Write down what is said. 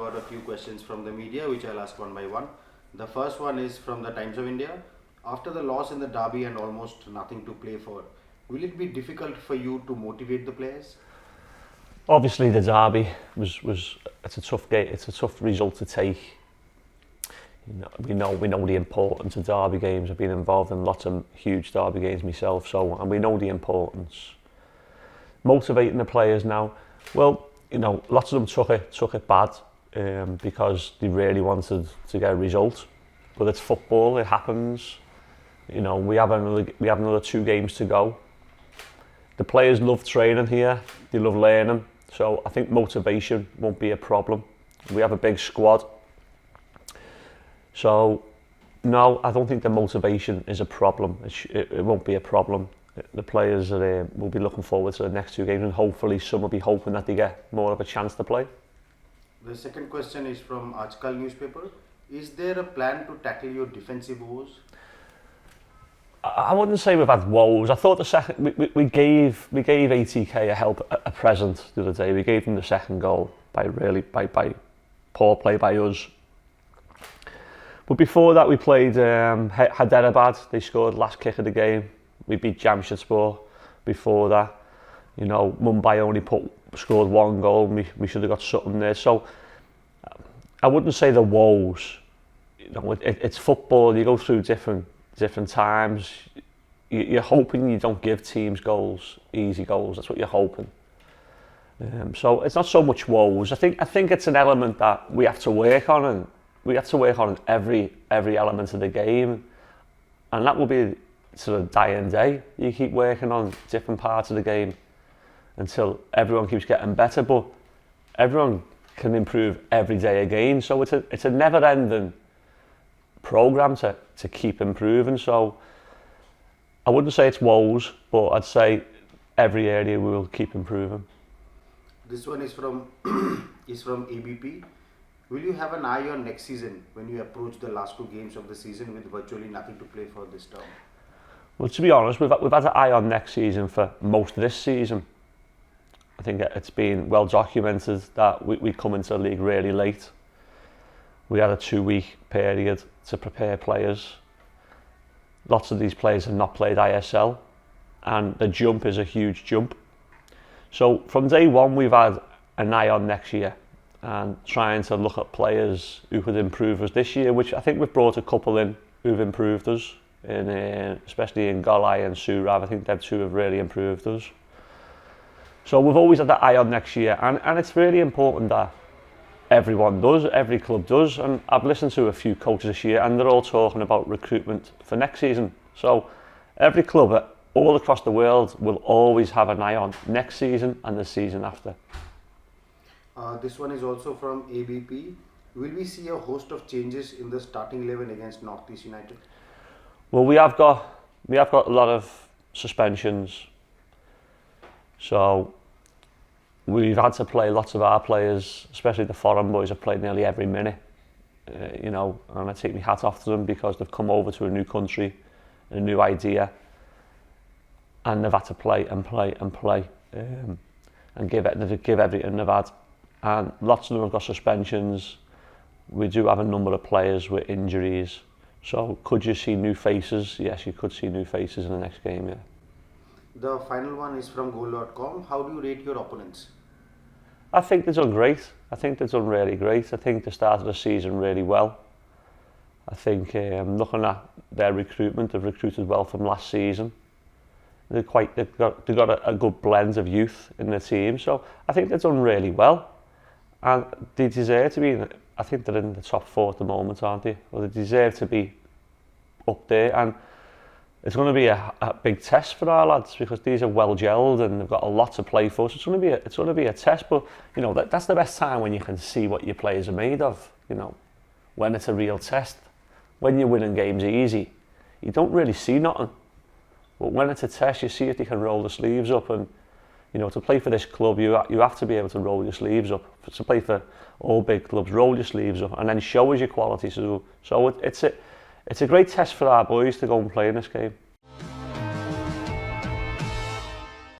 got a few questions from the media, which I'll ask one by one. The first one is from the Times of India. After the loss in the derby and almost nothing to play for, will it be difficult for you to motivate the players? Obviously, the derby was it's a tough game. It's a tough result to take. We know the importance of derby games. I've been involved in lots of huge derby games myself, and we know the importance. Motivating the players now, well, lots of them took it bad because they really wanted to get a result. But it's football; it happens. We have another 2 games to go. The players love training here; they love learning. So I think motivation won't be a problem. We have a big squad. So no, I don't think the motivation is a problem. It won't be a problem. The players will be looking forward to the next 2 games, and hopefully some will be hoping that they get more of a chance to play. The second question is from Ajkal newspaper. Is there a plan to tackle your defensive woes? I wouldn't say we've had woes. I thought the second we gave ATK a present the other day. We gave them the second goal by poor play by us. But before that, we played Hyderabad. They scored last kick of the game. We beat Jamshedpur before that. Mumbai only scored 1 goal. We should have got something there. So I wouldn't say the woes. It's football. You go through different times. You're hoping you don't give teams easy goals. That's what you're hoping. So it's not so much woes. I think it's an element that we have to work on, and we have to work on every element of the game, and that will be sort of day and day. You keep working on different parts of the game until everyone keeps getting better, but everyone can improve every day again. So it's a never-ending program to keep improving. So I wouldn't say it's woes, but I'd say every area we will keep improving. This one is from ABP. Will you have an eye on next season when you approach the last 2 games of the season with virtually nothing to play for this term? Well, to be honest, we've had an eye on next season for most of this season. I think it's been well documented that we come into the league really late. We had a 2-week period to prepare players. Lots of these players have not played ISL, and the jump is a huge jump. So from day one, we've had an eye on next year and trying to look at players who could improve us this year, which I think we've brought a couple in who've improved us, especially in Golai and Surav. I think them 2 have really improved us. So we've always had that eye on next year, and it's really important that everyone does, every club does, and I've listened to a few coaches this year and they're all talking about recruitment for next season. So every club all across the world will always have an eye on next season and the season after. This one is also from ABP. Will we see a host of changes in the starting 11 against North East United? Well, we have got a lot of suspensions. So we've had to play lots of our players, especially the foreign boys, have played nearly every minute. And I take my hat off to them because they've come over to a new country, a new idea, and they've had to play and play and play, and give everything they've had. And lots of them have got suspensions. We do have a number of players with injuries. So could you see new faces? Yes, you could see new faces in the next game, yeah. The final one is from goal.com. How do you rate your opponents? I think they've done great. I think they've done really great. I think they started the season really well. I think looking at their recruitment, they've recruited well from last season. They've got a good blend of youth in the team. So I think they've done really well. And they deserve to be, I think they're in the top 4 at the moment, aren't they? Well, they deserve to be up there. And it's going to be a big test for our lads because these are well gelled and they've got a lot to play for. So it's going to be a test, but that's the best time when you can see what your players are made of. When it's a real test. When you're winning games easy, you don't really see nothing. But when it's a test, you see if they can roll the sleeves up. And to play for this club, you have to be able to roll your sleeves up. To play for all big clubs, roll your sleeves up and then show us your quality. So it's a great test for our boys to go and play in this game.